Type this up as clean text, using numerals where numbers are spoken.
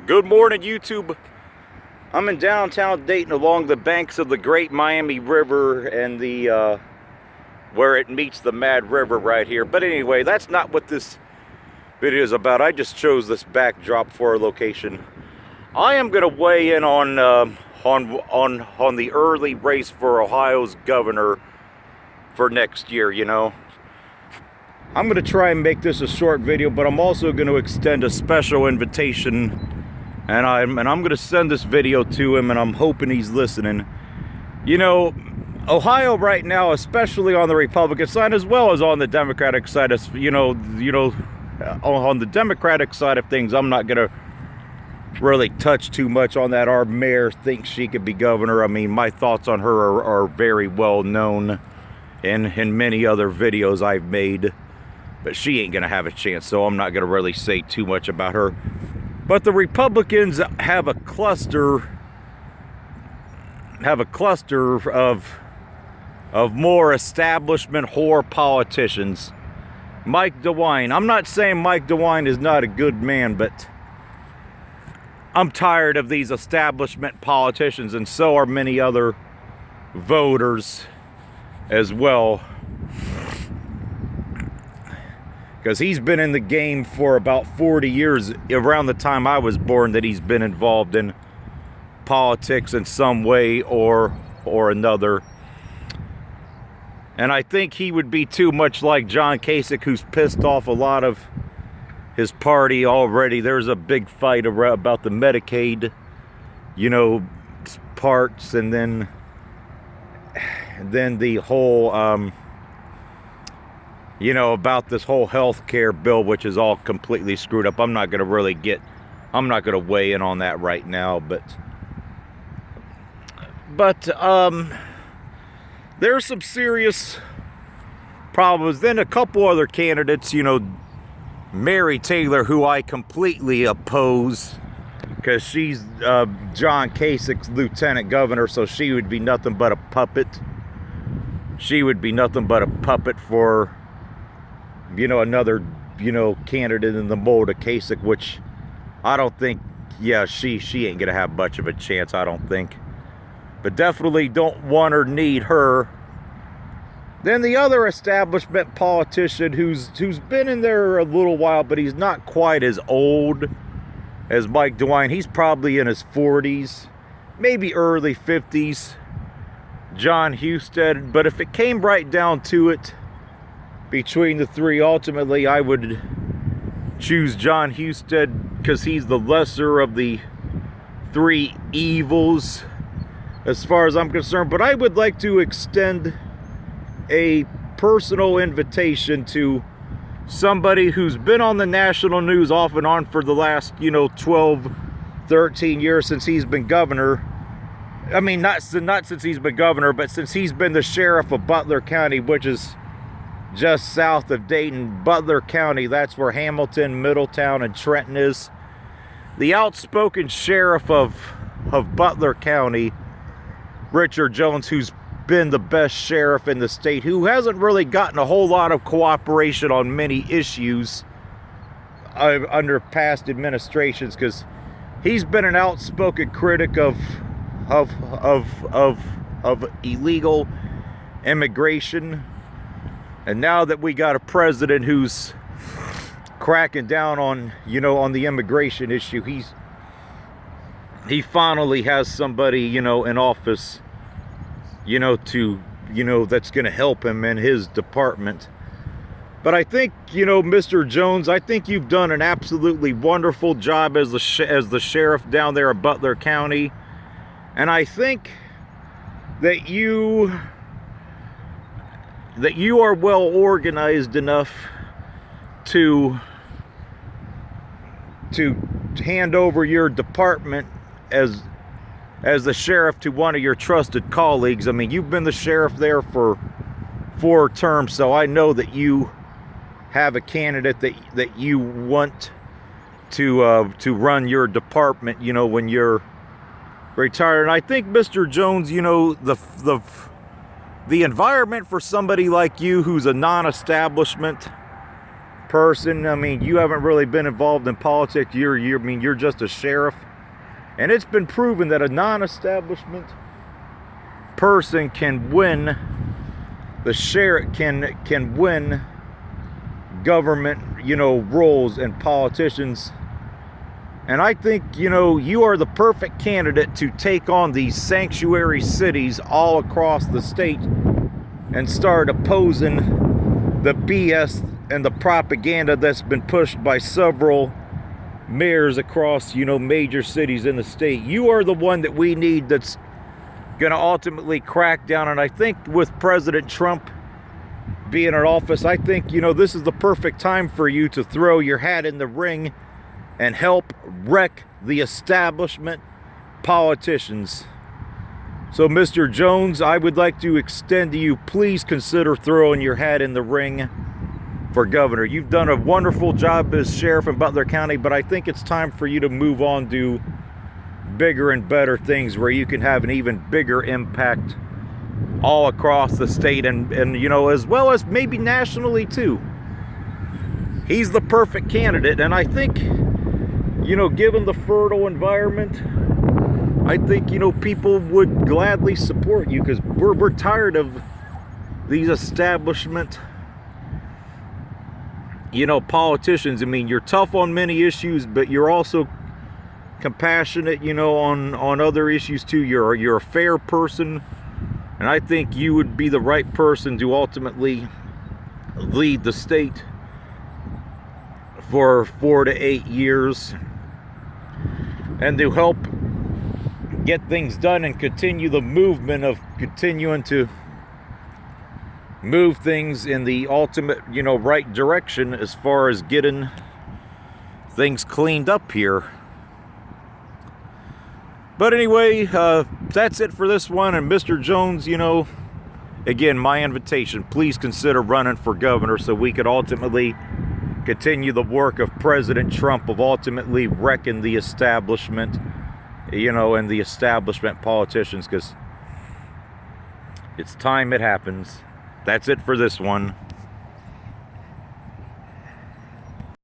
Good morning, YouTube. I'm in downtown Dayton along the banks of the Great Miami River and the where it meets the Mad River right here. But anyway, that's not what this video is about. I just chose this backdrop for a location. I am going to weigh in on the early race for Ohio's governor for next year. You know, I'm going to try and make this a short video, but I'm also going to extend a special invitation. And I'm going to send this video to him, and I'm hoping he's listening. You know, Ohio right now, especially on the Republican side as well as on the Democratic side, on the Democratic side of things, I'm not going to really touch too much on that. Our mayor thinks she could be governor. I mean, my thoughts on her are very well known in many other videos I've made. But she ain't going to have a chance, so I'm not going to really say too much about her. But the Republicans have a cluster of more establishment whore politicians. Mike DeWine. I'm not saying Mike DeWine is not a good man, but I'm tired of these establishment politicians, and so are many other voters as well. Because he's been in the game for about 40 years, around the time I was born, that he's been involved in politics in some way or another. And I think he would be too much like John Kasich, who's pissed off a lot of his party already. There's a big fight about the Medicaid, parts, and then the whole... about this whole health care bill, which is all completely screwed up. I'm not going to weigh in on that right now, but there's some serious problems. Then a couple other candidates, Mary Taylor, who I completely oppose, because she's John Kasich's lieutenant governor, so she would be nothing but a puppet. She would be nothing but a puppet for another, candidate in the mold of Kasich, which I don't think, she ain't gonna have much of a chance, I don't think. But definitely don't want or need her. Then the other establishment politician who's been in there a little while, but he's not quite as old as Mike DeWine. He's probably in his 40s, maybe early 50s. John Husted. But if it came right down to it, between the three, ultimately I would choose John Husted, because he's the lesser of the three evils as far as I'm concerned. But I would like to extend a personal invitation to somebody who's been on the national news off and on for the last 12, 13 years since he's been governor. I mean, not since he's been governor, but since he's been the sheriff of Butler County, which is just south of Dayton. Butler County, that's where Hamilton, Middletown, and Trenton is. The outspoken sheriff of Butler County, Richard Jones, who's been the best sheriff in the state, who hasn't really gotten a whole lot of cooperation on many issues under past administrations, because he's been an outspoken critic of illegal immigration. And now that we got a president who's cracking down on, on the immigration issue, he finally has somebody, in office, that's going to help him in his department. But I think, Mr. Jones, I think you've done an absolutely wonderful job as the sheriff down there in Butler County. And I think that you are well organized enough to hand over your department as the sheriff to one of your trusted colleagues. I mean, you've been the sheriff there for 4 terms, so I know that you have a candidate that you want to run your department, when you're retired. And I think, Mr. Jones, the environment for somebody like you, who's a non-establishment person. I mean, you haven't really been involved in politics. You're just a sheriff. And it's been proven that a non-establishment person can win, the sheriff can win government, roles and politicians. And I think, you are the perfect candidate to take on these sanctuary cities all across the state and start opposing the BS and the propaganda that's been pushed by several mayors across, major cities in the state. You are the one that we need that's going to ultimately crack down. And I think with President Trump being in office, I think, this is the perfect time for you to throw your hat in the ring and help wreck the establishment politicians. So, Mr. Jones, I would like to extend to you, please consider throwing your hat in the ring for governor. You've done a wonderful job as sheriff in Butler County, but I think it's time for you to move on to bigger and better things where you can have an even bigger impact all across the state and as well as maybe nationally too. He's the perfect candidate, and I think, given the fertile environment, I think, people would gladly support you, because we're tired of these establishment, politicians. I mean, you're tough on many issues, but you're also compassionate, on other issues too. You're a fair person, and I think you would be the right person to ultimately lead the state for 4 to 8 years and to help get things done and continue the movement of continuing to move things in the ultimate, right direction as far as getting things cleaned up here. But anyway, that's it for this one. And Mr. Jones, again, my invitation, please consider running for governor so we could ultimately continue the work of President Trump of ultimately wrecking the establishment, and the establishment politicians, because it's time it happens. That's it for this one.